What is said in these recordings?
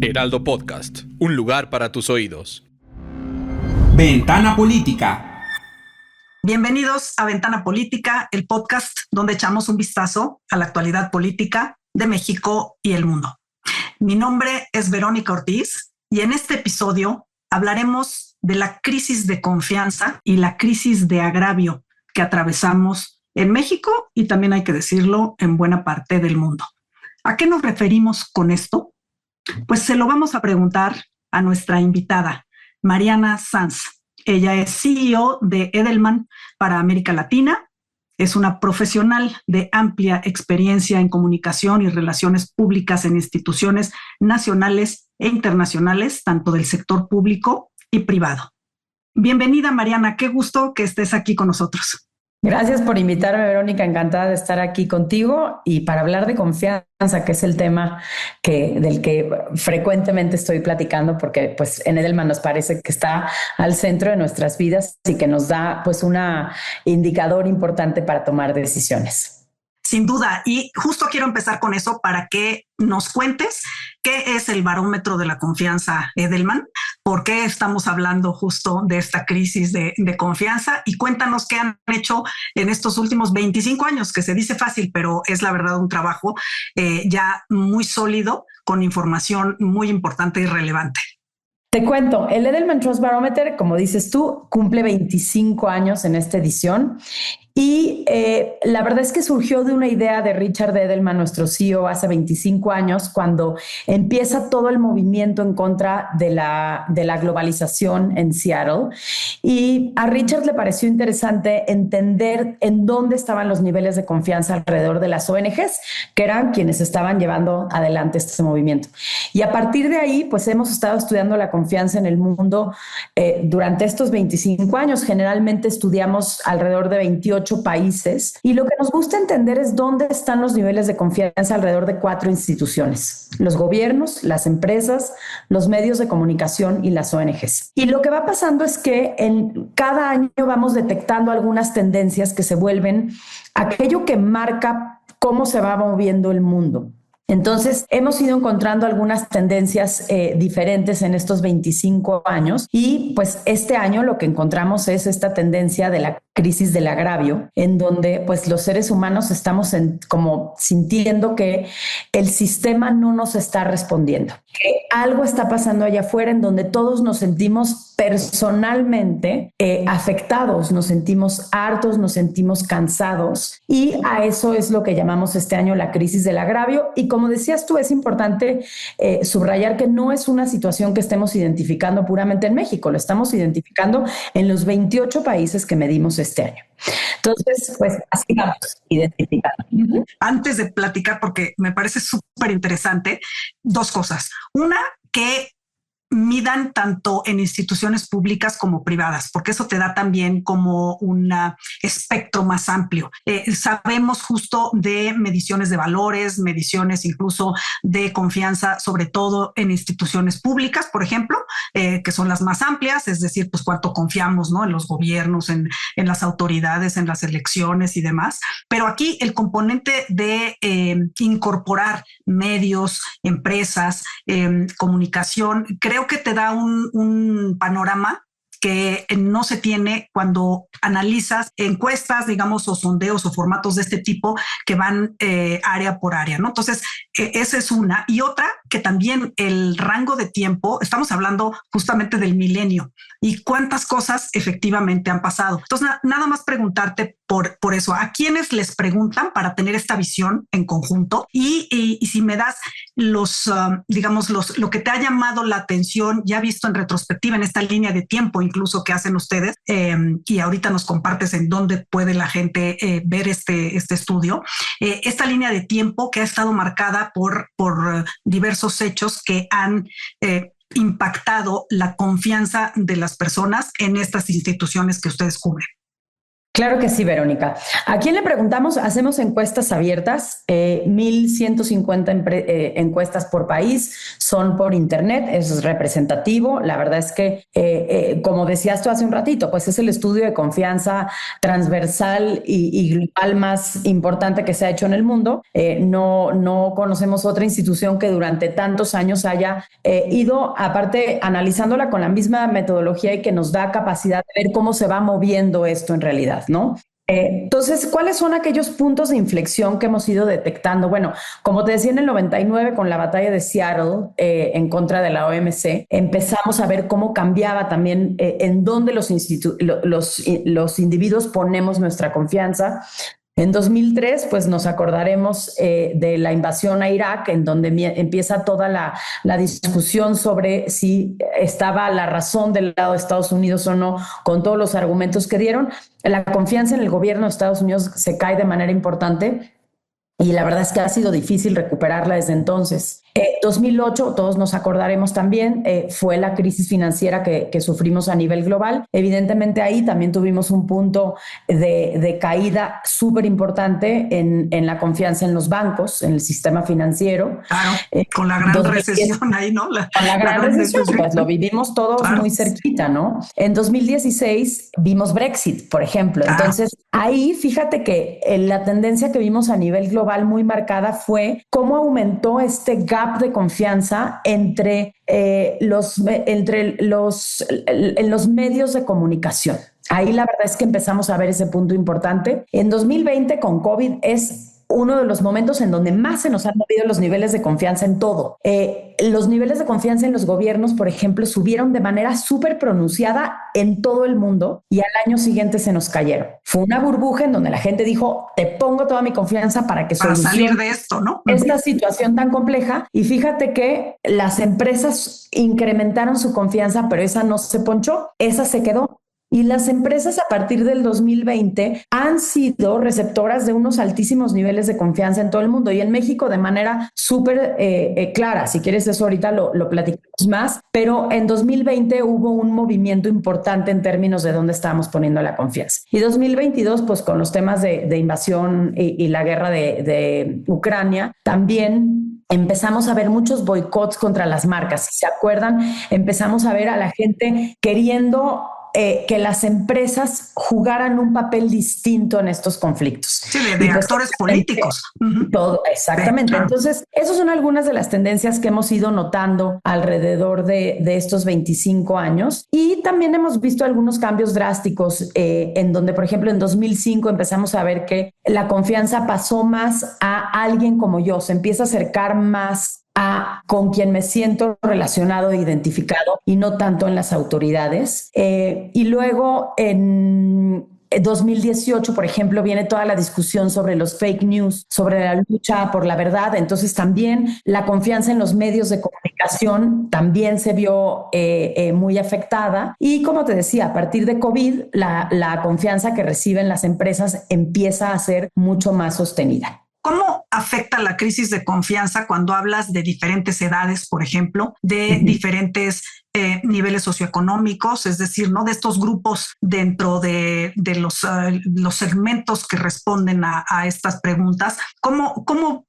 Heraldo Podcast, un lugar para tus oídos. Ventana Política. Bienvenidos a Ventana Política, el podcast donde echamos un vistazo a la actualidad política de México y el mundo. Mi nombre es Verónica Ortiz y en este episodio hablaremos de la crisis de confianza y la crisis de agravio que atravesamos en México y también, hay que decirlo, en buena parte del mundo. ¿A qué nos referimos con esto? Pues se lo vamos a preguntar a nuestra invitada, Mariana Sanz. Ella es CEO de Edelman para América Latina. Es una profesional de amplia experiencia en comunicación y relaciones públicas en instituciones nacionales e internacionales, tanto del sector público y privado. Bienvenida, Mariana. Qué gusto que estés aquí con nosotros. Gracias por invitarme, Verónica. Encantada de estar aquí contigo y para hablar de confianza, que es el tema del que frecuentemente estoy platicando, porque pues en Edelman nos parece que está al centro de nuestras vidas y que nos da pues un indicador importante para tomar decisiones. Sin duda, y justo quiero empezar con eso para que nos cuentes qué es el barómetro de la confianza Edelman, por qué estamos hablando justo de esta crisis de confianza y cuéntanos qué han hecho en estos últimos 25 años, que se dice fácil, pero es la verdad un trabajo ya muy sólido, con información muy importante y relevante. Te cuento, el Edelman Trust Barometer, como dices tú, cumple 25 años en esta edición. Y la verdad es que surgió de una idea de Richard Edelman, nuestro CEO, hace 25 años, cuando empieza todo el movimiento en contra de la globalización en Seattle. Y a Richard le pareció interesante entender en dónde estaban los niveles de confianza alrededor de las ONGs, que eran quienes estaban llevando adelante este movimiento. Y a partir de ahí, pues hemos estado estudiando la confianza en el mundo durante estos 25 años. Generalmente estudiamos alrededor de 28 países y lo que nos gusta entender es dónde están los niveles de confianza alrededor de 4 instituciones: los gobiernos, las empresas, los medios de comunicación y las ONGs. Y lo que va pasando es que en cada año vamos detectando algunas tendencias que se vuelven aquello que marca cómo se va moviendo el mundo. Entonces, hemos ido encontrando algunas tendencias diferentes en estos 25 años y pues este año lo que encontramos es esta tendencia de la crisis del agravio, en donde pues los seres humanos estamos como sintiendo que el sistema no nos está respondiendo, que algo está pasando allá afuera en donde todos nos sentimos personalmente afectados, nos sentimos hartos, nos sentimos cansados, y a eso es lo que llamamos este año la crisis del agravio. Y como decías tú, es importante subrayar que no es una situación que estemos identificando puramente en México, lo estamos identificando en los 28 países que medimos este año. Entonces, pues así vamos identificando. Antes de platicar, porque me parece súper interesante, 2 cosas. Una, que midan tanto en instituciones públicas como privadas, porque eso te da también como un espectro más amplio. Sabemos justo de mediciones de valores, mediciones incluso de confianza, sobre todo en instituciones públicas, por ejemplo, que son las más amplias, es decir, pues cuánto confiamos, ¿no?, en los gobiernos, en las autoridades, en las elecciones y demás. Pero aquí el componente de incorporar medios, empresas, comunicación, creo que te da un panorama que no se tiene cuando analizas encuestas, digamos, o sondeos o formatos de este tipo que van área por área, ¿no? Entonces, esa es una. Y otra, que también el rango de tiempo, estamos hablando justamente del milenio y cuántas cosas efectivamente han pasado. Entonces, nada más preguntarte por eso, ¿a quiénes les preguntan para tener esta visión en conjunto? Y si me das lo que te ha llamado la atención, ya visto en retrospectiva en esta línea de tiempo incluso que hacen ustedes, y ahorita nos compartes en dónde puede la gente ver este estudio, esta línea de tiempo que ha estado marcada por diversos hechos que han impactado la confianza de las personas en estas instituciones que ustedes cubren. Claro que sí, Verónica. ¿A quién le preguntamos? Hacemos encuestas abiertas, 1,150 encuestas por país, son por internet, es representativo. La verdad es que, como decías tú hace un ratito, pues es el estudio de confianza transversal y global más importante que se ha hecho en el mundo. No conocemos otra institución que durante tantos años haya ido, aparte, analizándola con la misma metodología y que nos da capacidad de ver cómo se va moviendo esto en realidad, ¿no? Entonces, ¿cuáles son aquellos puntos de inflexión que hemos ido detectando? Bueno, como te decía, en el 99, con la batalla de Seattle en contra de la OMC, empezamos a ver cómo cambiaba también en dónde los individuos ponemos nuestra confianza. En 2003, pues nos acordaremos de la invasión a Irak, en donde empieza toda la discusión sobre si estaba la razón del lado de Estados Unidos o no, con todos los argumentos que dieron. La confianza en el gobierno de Estados Unidos se cae de manera importante y la verdad es que ha sido difícil recuperarla desde entonces. 2008, todos nos acordaremos también, fue la crisis financiera que sufrimos a nivel global. Evidentemente ahí también tuvimos un punto de caída súper importante en la confianza en los bancos, en el sistema financiero. Claro, con la gran recesión ahí, ¿no? Con la gran recesión, pues lo vivimos todos muy cerquita, ¿no? En 2016 vimos Brexit, por ejemplo. Entonces ahí fíjate que la tendencia que vimos a nivel global muy marcada fue cómo aumentó este gap de confianza entre los medios de comunicación. Ahí la verdad es que empezamos a ver ese punto importante. En 2020 con COVID es uno de los momentos en donde más se nos han movido los niveles de confianza en todo. Los niveles de confianza en los gobiernos, por ejemplo, subieron de manera súper pronunciada en todo el mundo y al año siguiente se nos cayeron. Fue una burbuja en donde la gente dijo, te pongo toda mi confianza para salir de esto, ¿no? Esta situación tan compleja. Y fíjate que las empresas incrementaron su confianza, pero esa no se ponchó, esa se quedó. Y las empresas a partir del 2020 han sido receptoras de unos altísimos niveles de confianza en todo el mundo y en México de manera súper clara. Si quieres eso ahorita lo platicamos más, pero en 2020 hubo un movimiento importante en términos de dónde estábamos poniendo la confianza. Y 2022, pues con los temas de invasión y la guerra de Ucrania, también empezamos a ver muchos boicots contra las marcas. Si se acuerdan, empezamos a ver a la gente queriendo que las empresas jugaran un papel distinto en estos conflictos. Sí, de actores políticos. Todo, exactamente. Sí, claro. Entonces, esas son algunas de las tendencias que hemos ido notando alrededor de estos 25 años. Y también hemos visto algunos cambios drásticos en donde, por ejemplo, en 2005 empezamos a ver que la confianza pasó más a alguien como yo, se empieza a acercar más con quien me siento relacionado e identificado y no tanto en las autoridades. Y luego en 2018, por ejemplo, viene toda la discusión sobre los fake news, sobre la lucha por la verdad. Entonces también la confianza en los medios de comunicación también se vio muy afectada. Y como te decía, a partir de COVID, la confianza que reciben las empresas empieza a ser mucho más sostenida. ¿Cómo afecta la crisis de confianza cuando hablas de diferentes edades, por ejemplo, de diferentes niveles socioeconómicos, es decir, ¿no? De estos grupos dentro de los segmentos que responden a estas preguntas? ¿Cómo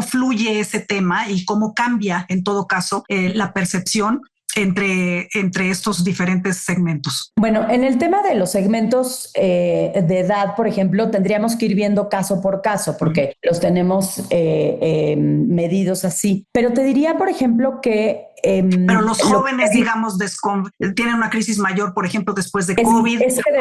fluye ese tema y cómo cambia, en todo caso, la percepción entre estos diferentes segmentos? Bueno, en el tema de los segmentos de edad, por ejemplo, tendríamos que ir viendo caso por caso porque los tenemos medidos así. Pero te diría, por ejemplo, que pero los jóvenes, tienen una crisis mayor, por ejemplo, después de COVID. Es que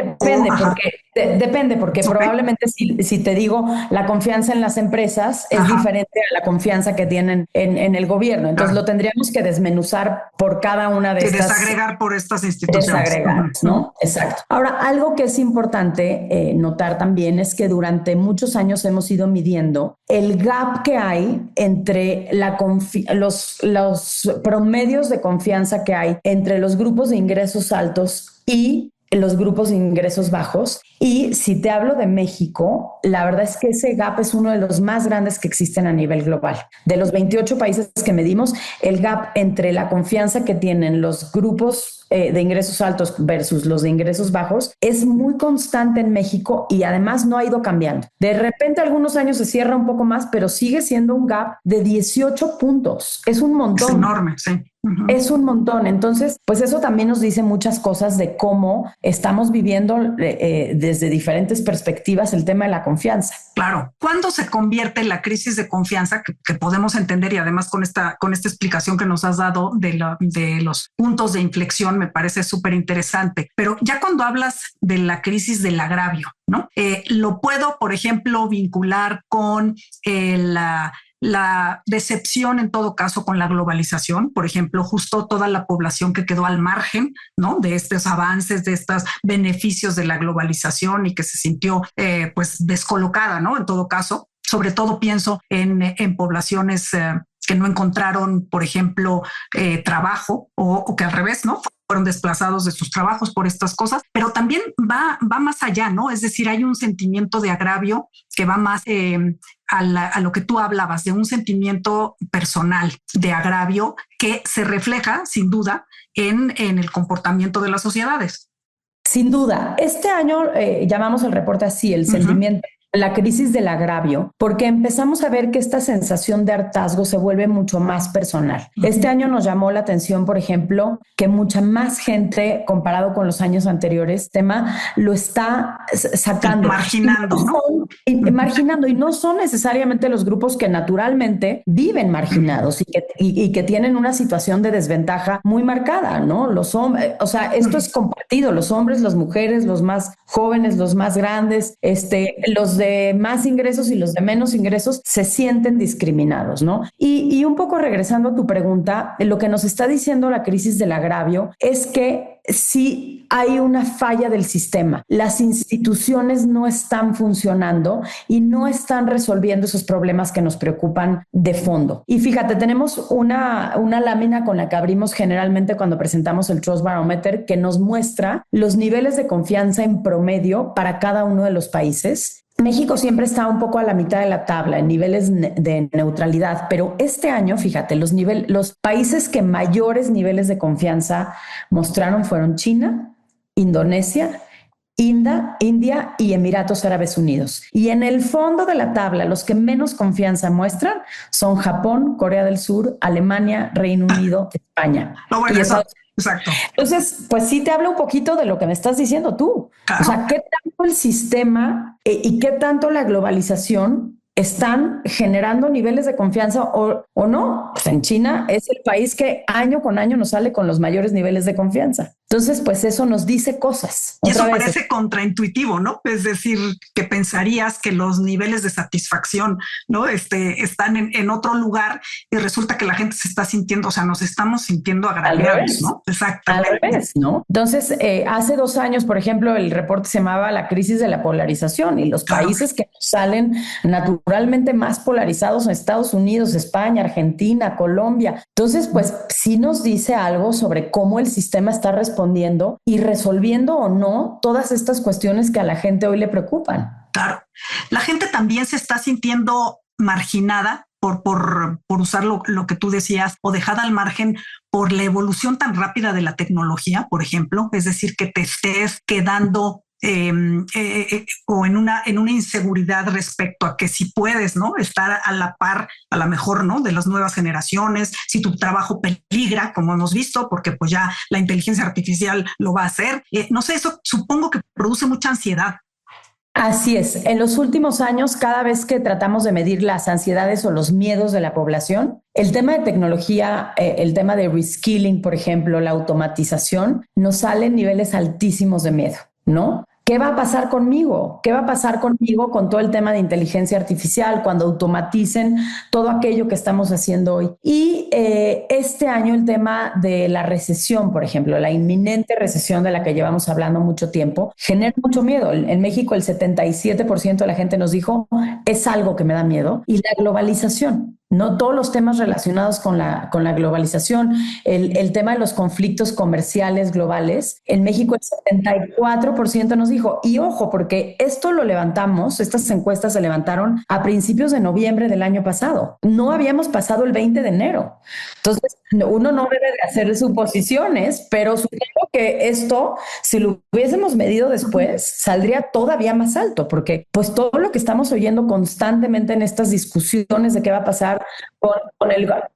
depende, porque probablemente si te digo, la confianza en las empresas es diferente a la confianza que tienen en el gobierno. Entonces lo tendríamos que desmenuzar por cada una de estas. Desagregar por estas instituciones. Desagregar, ¿no? Exacto. Ahora, algo que es importante notar también es que durante muchos años hemos ido midiendo el gap que hay entre los promedios de confianza que hay entre los grupos de ingresos altos y los grupos de ingresos bajos. Y si te hablo de México, la verdad es que ese gap es uno de los más grandes que existen a nivel global. De los 28 países que medimos, el gap entre la confianza que tienen los grupos de ingresos altos versus los de ingresos bajos es muy constante en México y además no ha ido cambiando. De repente algunos años se cierra un poco más, pero sigue siendo un gap de 18 puntos. Es un montón. Es enorme, sí. Es un montón. Entonces, pues eso también nos dice muchas cosas de cómo estamos viviendo desde diferentes perspectivas el tema de la confianza. Claro. ¿Cuándo se convierte en la crisis de confianza que podemos entender? Y además con esta explicación que nos has dado de los puntos de inflexión me parece súper interesante. Pero ya cuando hablas de la crisis del agravio, ¿no? Lo puedo, por ejemplo, vincular con la decepción en todo caso con la globalización, por ejemplo, justo toda la población que quedó al margen, ¿no? De estos avances, de estos beneficios de la globalización y que se sintió pues descolocada, ¿no? En todo caso, sobre todo pienso en poblaciones que no encontraron, por ejemplo, trabajo o que al revés, ¿no? Fueron desplazados de sus trabajos por estas cosas, pero también va más allá, ¿no? Es decir, hay un sentimiento de agravio que va más a lo que tú hablabas, de un sentimiento personal de agravio que se refleja, sin duda, en el comportamiento de las sociedades. Sin duda. Este año llamamos el reporte así, el sentimiento, la crisis del agravio, porque empezamos a ver que esta sensación de hartazgo se vuelve mucho más personal. Este año nos llamó la atención, por ejemplo, que mucha más gente, comparado con los años anteriores, lo está sacando. Marginando, ¿no? Marginando, y no son necesariamente los grupos que naturalmente viven marginados y que tienen una situación de desventaja muy marcada, ¿no? Los hombres, o sea, esto es compartido, los hombres, las mujeres, los más jóvenes, los más grandes, los de más ingresos y los de menos ingresos se sienten discriminados, ¿no? Y un poco regresando a tu pregunta, lo que nos está diciendo la crisis del agravio es que sí hay una falla del sistema. Las instituciones no están funcionando y no están resolviendo esos problemas que nos preocupan de fondo. Y fíjate, tenemos una lámina con la que abrimos generalmente cuando presentamos el Trust Barometer que nos muestra los niveles de confianza en promedio para cada uno de los países. México siempre está un poco a la mitad de la tabla en niveles de neutralidad, pero este año, fíjate, los países que mayores niveles de confianza mostraron fueron China, Indonesia, India y Emiratos Árabes Unidos. Y en el fondo de la tabla, los que menos confianza muestran son Japón, Corea del Sur, Alemania, Reino Unido, España. No, bueno, exacto. Entonces, pues sí te hablo un poquito de lo que me estás diciendo tú. Claro. O sea, ¿qué tanto el sistema y qué tanto la globalización están generando niveles de confianza o no? Pues en China es el país que año con año nos sale con los mayores niveles de confianza. Entonces, pues eso nos dice cosas. Y eso parece contraintuitivo, ¿no? Es decir, que pensarías que los niveles de satisfacción, ¿no? Están en otro lugar y resulta que la gente se está sintiendo, o sea, nos estamos sintiendo agraviados, ¿no? Exactamente. Al revés, ¿no? Entonces, hace 2 años, por ejemplo, el reporte se llamaba La crisis de la polarización y los países que salen naturalmente más polarizados son Estados Unidos, España, Argentina, Colombia. Entonces, pues sí nos dice algo sobre cómo el sistema está respondiendo y resolviendo o no todas estas cuestiones que a la gente hoy le preocupan. Claro. La gente también se está sintiendo marginada por usar lo que tú decías o dejada al margen por la evolución tan rápida de la tecnología, por ejemplo, es decir, que te estés quedando o en una inseguridad respecto a que si puedes, ¿no? Estar a la par, a lo mejor, ¿no? De las nuevas generaciones, si tu trabajo peligra, como hemos visto, porque pues ya la inteligencia artificial lo va a hacer. No sé, eso supongo que produce mucha ansiedad. Así es. En los últimos años, cada vez que tratamos de medir las ansiedades o los miedos de la población, el tema de tecnología, el tema de reskilling, por ejemplo, la automatización, nos salen niveles altísimos de miedo, ¿no? ¿Qué va a pasar conmigo? ¿Qué va a pasar conmigo con todo el tema de inteligencia artificial cuando automaticen todo aquello que estamos haciendo hoy? Y este año el tema de la recesión, por ejemplo, la inminente recesión de la que llevamos hablando mucho tiempo, genera mucho miedo. En México el 77% de la gente nos dijo, es algo que me da miedo. Y la globalización. ¿no? Todos los temas relacionados con la globalización, el tema de los conflictos comerciales globales. En México el 74% nos dijo, y ojo, porque esto lo levantamos, estas encuestas se levantaron a principios de noviembre del año pasado. No habíamos pasado el 20 de enero. Entonces, uno no debe de hacer suposiciones, pero supongo que esto, si lo hubiésemos medido después, saldría todavía más alto, porque pues todo lo que estamos oyendo constantemente en estas discusiones de qué va a pasar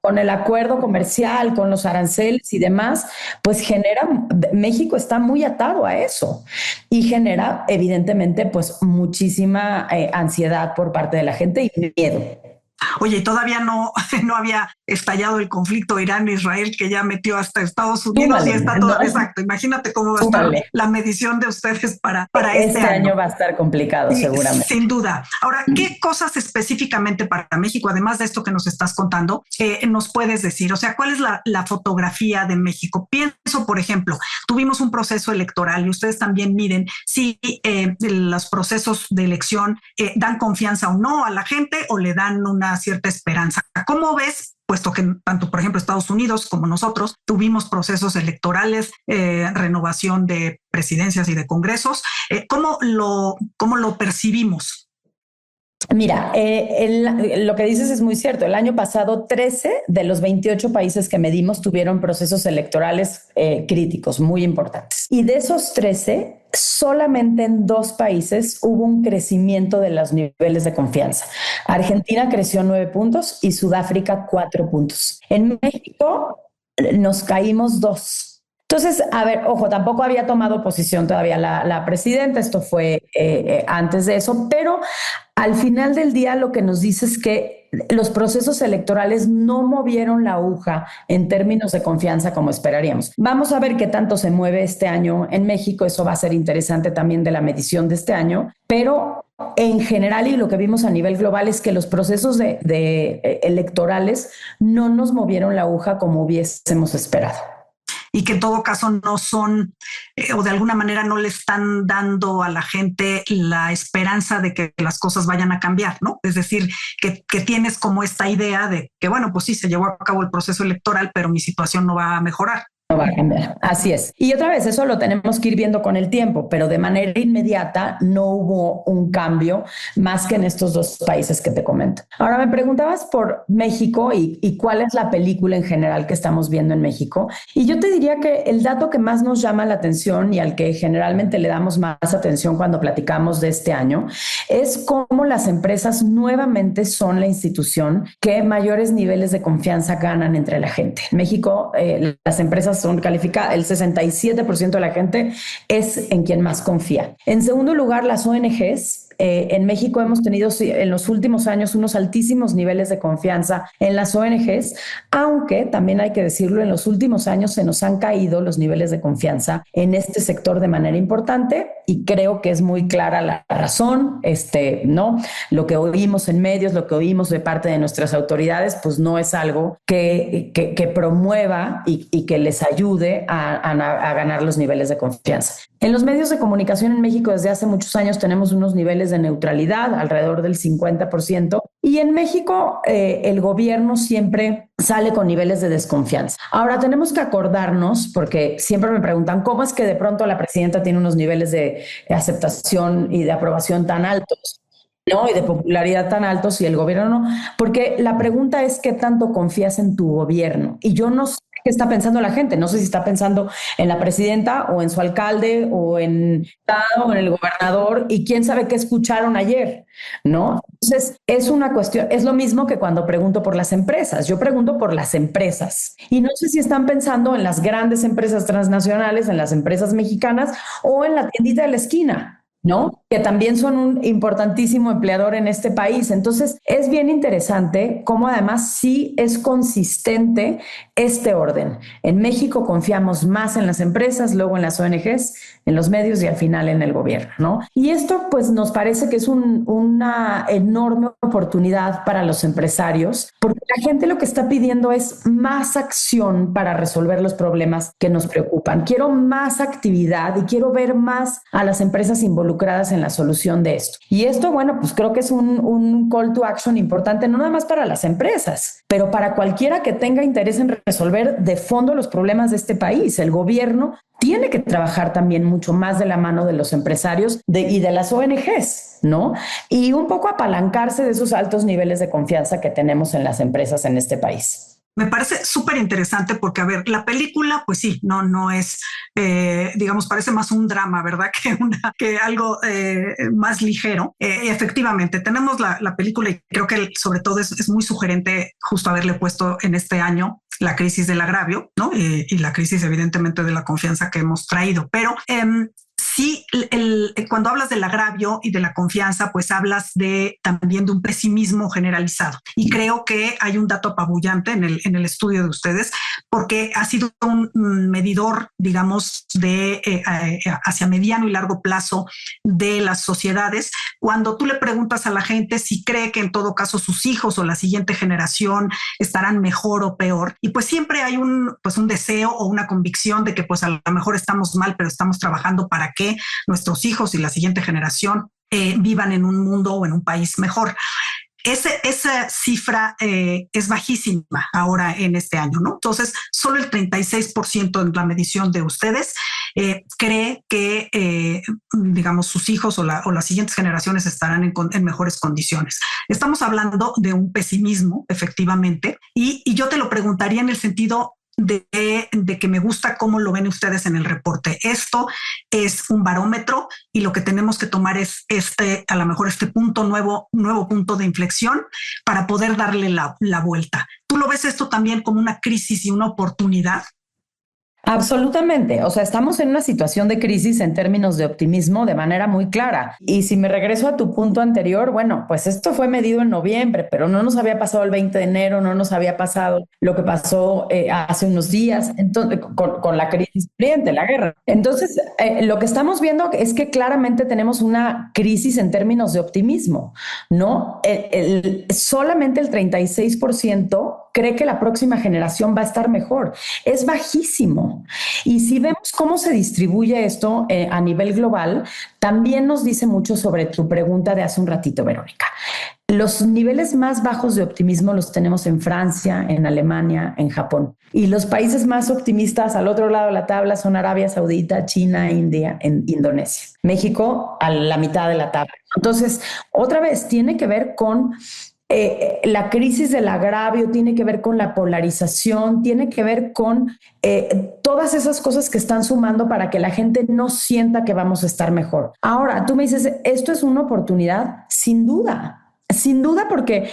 con el acuerdo comercial, con los aranceles y demás, pues genera, México está muy atado a eso y genera evidentemente pues muchísima ansiedad por parte de la gente y miedo. Oye, y todavía no había estallado el conflicto Irán-Israel, que ya metió hasta Estados Unidos. Súmale, y está todo, no, exacto. Imagínate cómo va a estar la medición de ustedes para este año. Va a estar complicado, seguramente. Sin duda. Ahora, ¿qué cosas específicamente para México, además de esto que nos estás contando, nos puedes decir? O sea, ¿cuál es la fotografía de México? Pienso, por ejemplo, tuvimos un proceso electoral y ustedes también miren si los procesos de elección dan confianza o no a la gente o le dan una cierta esperanza. ¿Cómo ves? Puesto que tanto, por ejemplo, Estados Unidos como nosotros tuvimos procesos electorales, renovación de presidencias y de congresos. ¿Cómo lo percibimos? Mira, lo que dices es muy cierto. El año pasado, 13 de los 28 países que medimos tuvieron procesos electorales críticos, muy importantes. Y de esos 13, solamente en 2 países hubo un crecimiento de los niveles de confianza. Argentina creció 9 puntos y Sudáfrica 4 puntos. En México nos caímos 2. Entonces, a ver, ojo, tampoco había tomado posición todavía la presidenta, esto fue antes de eso, pero al final del día lo que nos dice es que los procesos electorales no movieron la aguja en términos de confianza como esperaríamos. Vamos a ver qué tanto se mueve este año en México, eso va a ser interesante también de la medición de este año, pero en general y lo que vimos a nivel global es que los procesos electorales no nos movieron la aguja como hubiésemos esperado. Y que en todo caso no son, o de alguna manera no le están dando a la gente la esperanza de que las cosas vayan a cambiar, ¿no? Es decir, que tienes como esta idea de que, bueno, pues sí, se llevó a cabo el proceso electoral, pero mi situación no va a mejorar. No va a cambiar. Así es. Y otra vez, eso lo tenemos que ir viendo con el tiempo, pero de manera inmediata no hubo un cambio más que en estos 2 países que te comento. Ahora me preguntabas por México y cuál es la película en general que estamos viendo en México. Y yo te diría que el dato que más nos llama la atención y al que generalmente le damos más atención cuando platicamos de este año es cómo las empresas nuevamente son la institución que mayores niveles de confianza ganan entre la gente. En México, las empresas son calificadas, el 67% de la gente es en quien más confía. En segundo lugar, las ONGs. En México hemos tenido en los últimos años unos altísimos niveles de confianza en las ONGs, aunque también hay que decirlo, en los últimos años se nos han caído los niveles de confianza en este sector de manera importante y creo que es muy clara la razón, ¿no? Lo que oímos en medios, lo que oímos de parte de nuestras autoridades, pues no es algo que promueva y que les ayude a ganar los niveles de confianza. En los medios de comunicación en México desde hace muchos años tenemos unos niveles de neutralidad, alrededor del 50%, y en México el gobierno siempre sale con niveles de desconfianza. Ahora tenemos que acordarnos, porque siempre me preguntan cómo es que de pronto la presidenta tiene unos niveles de aceptación y de aprobación tan altos, ¿no? Y de popularidad tan altos y el gobierno no, porque la pregunta es qué tanto confías en tu gobierno. Y yo no sé qué está pensando la gente, no sé si está pensando en la presidenta o en su alcalde o en el gobernador y quién sabe qué escucharon ayer, ¿no? Entonces es una cuestión, es lo mismo que cuando pregunto por las empresas, yo pregunto por las empresas y no sé si están pensando en las grandes empresas transnacionales, en las empresas mexicanas o en la tiendita de la esquina, ¿no? Que también son un importantísimo empleador en este país. Entonces, es bien interesante cómo además sí es consistente este orden. En México confiamos más en las empresas, luego en las ONGs, en los medios y al final en el gobierno, ¿no? Y esto pues nos parece que es una enorme oportunidad para los empresarios, porque la gente lo que está pidiendo es más acción para resolver los problemas que nos preocupan. Quiero más actividad y quiero ver más a las empresas involucradas en en la solución de esto. Y esto, bueno, pues creo que es un call to action importante, no nada más para las empresas, pero para cualquiera que tenga interés en resolver de fondo los problemas de este país. El gobierno tiene que trabajar también mucho más de la mano de los empresarios y de las ONGs, ¿no? Y un poco apalancarse de esos altos niveles de confianza que tenemos en las empresas en este país. Me parece súper interesante porque, a ver, la película, pues sí, no es, digamos, parece más un drama, ¿verdad? Que algo más ligero. Efectivamente, tenemos la película y creo que sobre todo es muy sugerente justo haberle puesto en este año la crisis del agravio, ¿no? Y la crisis, evidentemente, de la confianza que hemos traído. Pero sí, cuando hablas del agravio y de la confianza, pues hablas también de un pesimismo generalizado. Y creo que hay un dato apabullante en el estudio de ustedes, porque ha sido un medidor, digamos, hacia mediano y largo plazo de las sociedades. Cuando tú le preguntas a la gente si cree que en todo caso sus hijos o la siguiente generación estarán mejor o peor, y pues siempre hay un deseo o una convicción de que pues a lo mejor estamos mal, pero estamos trabajando para que nuestros hijos y la siguiente generación vivan en un mundo o en un país mejor. Esa cifra es bajísima ahora en este año, ¿no? Entonces, solo el 36% en la medición de ustedes cree que, digamos, sus hijos o las siguientes generaciones estarán en mejores condiciones. Estamos hablando de un pesimismo, efectivamente, y yo te lo preguntaría en el sentido de que me gusta cómo lo ven ustedes en el reporte. Esto es un barómetro y lo que tenemos que tomar es a lo mejor este nuevo punto de inflexión para poder darle la vuelta. ¿Tú lo ves esto también como una crisis y una oportunidad? Absolutamente. O sea, estamos en una situación de crisis en términos de optimismo de manera muy clara. Y si me regreso a tu punto anterior, bueno, pues esto fue medido en noviembre, pero no nos había pasado el 20 de enero, no nos había pasado lo que pasó hace unos días entonces, con la crisis siguiente, la guerra. Entonces, lo que estamos viendo es que claramente tenemos una crisis en términos de optimismo, ¿no? Solamente el 36% cree que la próxima generación va a estar mejor. Es bajísimo. Y si vemos cómo se distribuye esto a nivel global, también nos dice mucho sobre tu pregunta de hace un ratito, Verónica. Los niveles más bajos de optimismo los tenemos en Francia, en Alemania, en Japón. Y los países más optimistas al otro lado de la tabla son Arabia Saudita, China, India, en Indonesia. México a la mitad de la tabla. Entonces, otra vez, tiene que ver con la crisis del agravio, tiene que ver con la polarización, tiene que ver con todas esas cosas que están sumando para que la gente no sienta que vamos a estar mejor. Ahora, tú me dices, ¿esto es una oportunidad? Sin duda. Sin duda, porque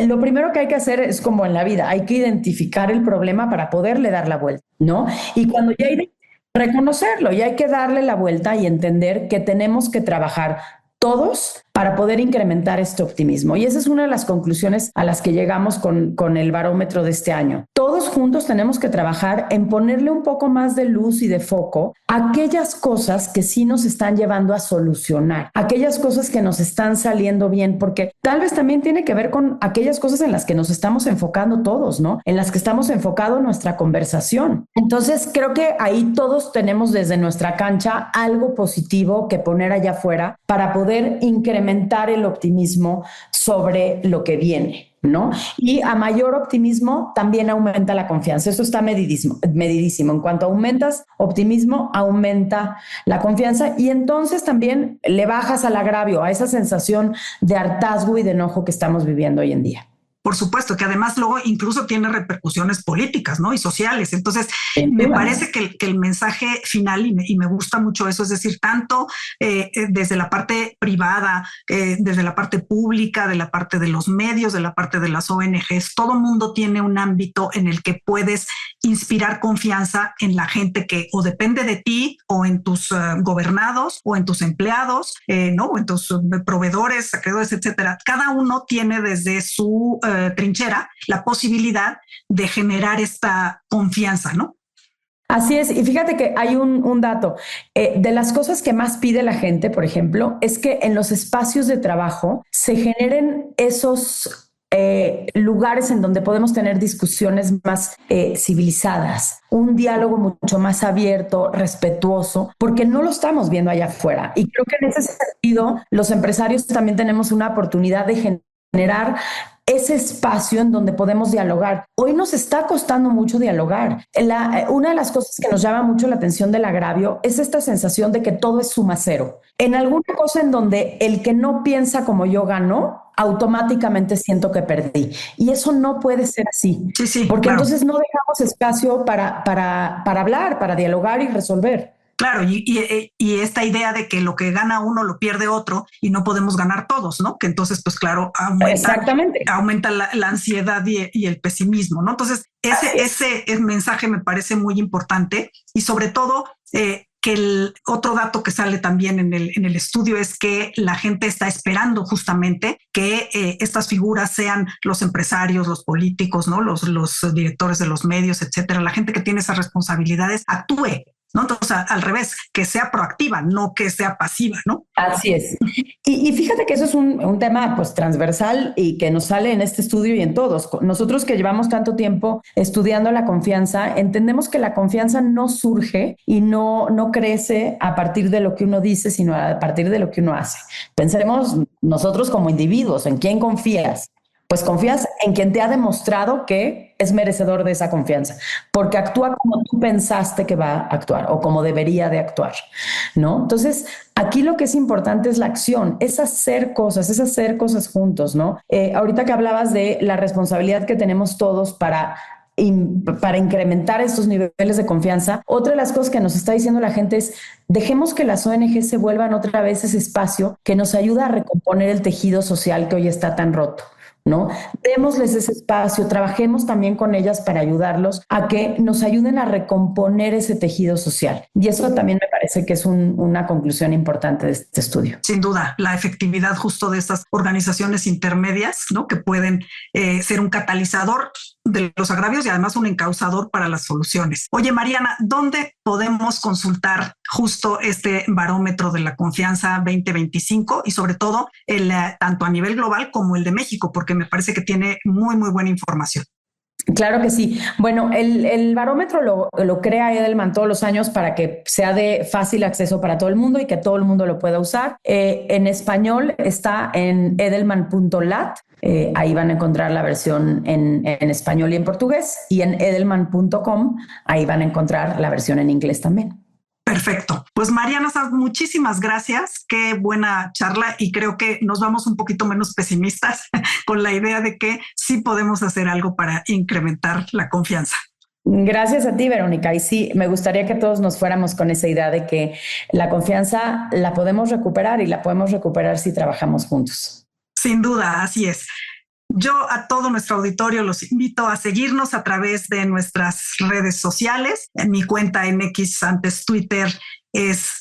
lo primero que hay que hacer es como en la vida, hay que identificar el problema para poderle dar la vuelta, ¿no? Y cuando ya hay reconocerlo, ya hay que darle la vuelta y entender que tenemos que trabajar todos para poder incrementar este optimismo. Y esa es una de las conclusiones a las que llegamos con el barómetro de este año. Todos juntos tenemos que trabajar en ponerle un poco más de luz y de foco a aquellas cosas que sí nos están llevando a solucionar, aquellas cosas que nos están saliendo bien, porque tal vez también tiene que ver con aquellas cosas en las que nos estamos enfocando todos, ¿no? En las que estamos enfocando nuestra conversación. Entonces, creo que ahí todos tenemos desde nuestra cancha algo positivo que poner allá afuera para poder incrementar el optimismo sobre lo que viene, ¿no? Y a mayor optimismo también aumenta la confianza. Eso está medidísimo. En cuanto aumentas optimismo, aumenta la confianza y entonces también le bajas al agravio, a esa sensación de hartazgo y de enojo que estamos viviendo hoy en día. Por supuesto, que además luego incluso tiene repercusiones políticas, ¿no? Y sociales. Entonces, me parece que el mensaje final, y me gusta mucho eso, es decir, tanto desde la parte privada, desde la parte pública, de la parte de los medios, de la parte de las ONGs, todo mundo tiene un ámbito en el que puedes inspirar confianza en la gente que o depende de ti, o en tus gobernados, o en tus empleados, ¿no? O en tus proveedores, acreedores, etcétera. Cada uno tiene desde su trinchera la posibilidad de generar esta confianza, ¿no? Así es, y fíjate que hay un dato. De las cosas que más pide la gente, por ejemplo, es que en los espacios de trabajo se generen esos lugares en donde podemos tener discusiones más civilizadas, un diálogo mucho más abierto, respetuoso, porque no lo estamos viendo allá afuera. Y creo que en ese sentido, los empresarios también tenemos una oportunidad de generar ese espacio en donde podemos dialogar. Hoy nos está costando mucho dialogar. Una de las cosas que nos llama mucho la atención del agravio es esta sensación de que todo es suma cero. En alguna cosa en donde el que no piensa como yo ganó, automáticamente siento que perdí. Y eso no puede ser así. Sí, porque claro. Entonces no dejamos espacio para hablar, para dialogar y resolver. Claro, y esta idea de que lo que gana uno lo pierde otro y no podemos ganar todos, ¿no? Que entonces, pues claro, aumenta la ansiedad y el pesimismo, ¿no? Entonces, ese mensaje me parece muy importante y sobre todo que el otro dato que sale también en el estudio es que la gente está esperando justamente que estas figuras sean los empresarios, los políticos, ¿no? Los directores de los medios, etcétera. La gente que tiene esas responsabilidades actúe, ¿no? Entonces, al revés, que sea proactiva, no que sea pasiva, ¿no? Así es. Y fíjate que eso es un tema pues transversal y que nos sale en este estudio y en todos. Nosotros que llevamos tanto tiempo estudiando la confianza, entendemos que la confianza no surge y no crece a partir de lo que uno dice, sino a partir de lo que uno hace. Pensemos nosotros como individuos, ¿en quién confías? Pues confías en quien te ha demostrado que es merecedor de esa confianza, porque actúa como tú pensaste que va a actuar o como debería de actuar, ¿no? Entonces, aquí lo que es importante es la acción, es hacer cosas juntos, ¿no? Ahorita que hablabas de la responsabilidad que tenemos todos para incrementar estos niveles de confianza, otra de las cosas que nos está diciendo la gente es dejemos que las ONG se vuelvan otra vez ese espacio que nos ayuda a recomponer el tejido social que hoy está tan roto, ¿no? Démosles ese espacio, trabajemos también con ellas para ayudarlos a que nos ayuden a recomponer ese tejido social. Y eso también me parece que es una conclusión importante de este estudio. Sin duda, la efectividad justo de estas organizaciones intermedias, ¿no? Que pueden ser un catalizador de los agravios y además un encauzador para las soluciones. Oye, Mariana, ¿dónde podemos consultar justo este barómetro de la confianza 2025 y sobre todo tanto a nivel global como el de México? Porque me parece que tiene muy, muy buena información. Claro que sí. Bueno, el barómetro lo crea Edelman todos los años para que sea de fácil acceso para todo el mundo y que todo el mundo lo pueda usar. En español está en edelman.lat. Ahí van a encontrar la versión en español y en portugués. Y en edelman.com, ahí van a encontrar la versión en inglés también. Perfecto. Pues Mariana, muchísimas gracias. Qué buena charla y creo que nos vamos un poquito menos pesimistas con la idea de que sí podemos hacer algo para incrementar la confianza. Gracias a ti, Verónica. Y sí, me gustaría que todos nos fuéramos con esa idea de que la confianza la podemos recuperar y la podemos recuperar si trabajamos juntos. Sin duda, así es. Yo a todo nuestro auditorio los invito a seguirnos a través de nuestras redes sociales. En mi cuenta en X, antes Twitter, es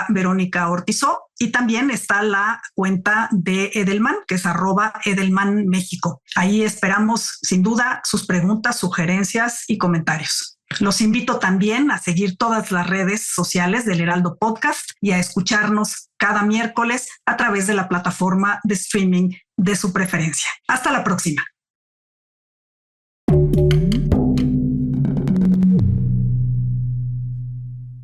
@VerónicaOrtizó y también está la cuenta de Edelman, que es @Edelman México. Ahí esperamos sin duda sus preguntas, sugerencias y comentarios. Los invito también a seguir todas las redes sociales del Heraldo Podcast y a escucharnos cada miércoles a través de la plataforma de streaming de su preferencia. Hasta la próxima.